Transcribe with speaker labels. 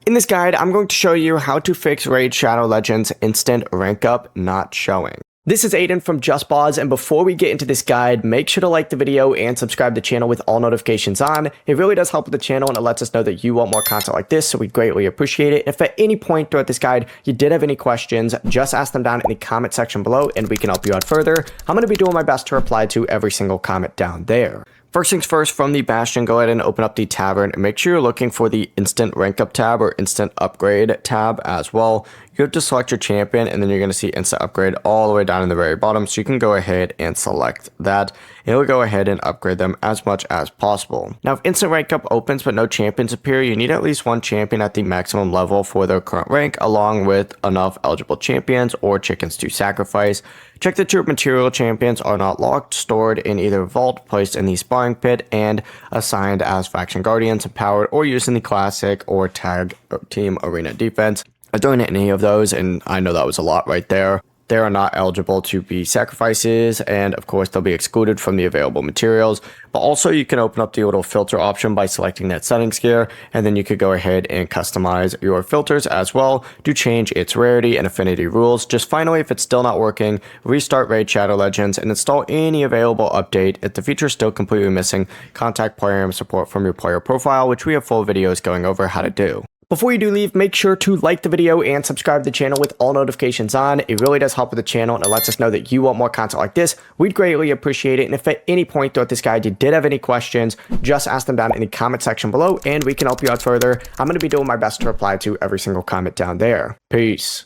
Speaker 1: In this guide, I'm going to show you how to fix Raid Shadow Legends instant rank up not showing. This is Aiden from JustBoz, and before we get into this guide, make sure to like the video and subscribe to the channel with all notifications on. It really does help with the channel and it lets us know that you want more content like this, so we greatly appreciate it. If at any point throughout this guide you did have any questions, just ask them down in the comment section below and we can help you out further. I'm going to be doing my best to reply to every single comment down there. First things first, from the Bastion, go ahead and open up the tavern and make sure you're looking for the instant rank up tab or instant upgrade tab as well. You have to select your champion and then you're going to see instant upgrade all the way down in the very bottom. So you can go ahead and select that. It'll go ahead and upgrade them as much as possible. Now, if instant rank up opens but no champions appear, you need at least one champion at the maximum level for their current rank, along with enough eligible champions or chickens to sacrifice. Check that your material champions are not locked, stored in either vault, placed in the sparring pit, and assigned as faction guardians, empowered, or used in the classic or tag team arena defense. I don't need any of those, and I know that was a lot right there. They are not eligible to be sacrifices, and of course they'll be excluded from the available materials. But also you can open up the little filter option by selecting that settings here, and then you could go ahead and customize your filters as well to change its rarity and affinity rules. Just finally, if it's still not working, restart Raid Shadow Legends and install any available update. If the feature is still completely missing, contact player support from your player profile, which we have full videos going over how to do. Before you do leave, make sure to like the video and subscribe to the channel with all notifications on. It really does help with the channel and it lets us know that you want more content like this. We'd greatly appreciate it. And if at any point throughout this guide you did have any questions, just ask them down in the comment section below and we can help you out further. I'm going to be doing my best to reply to every single comment down there. Peace.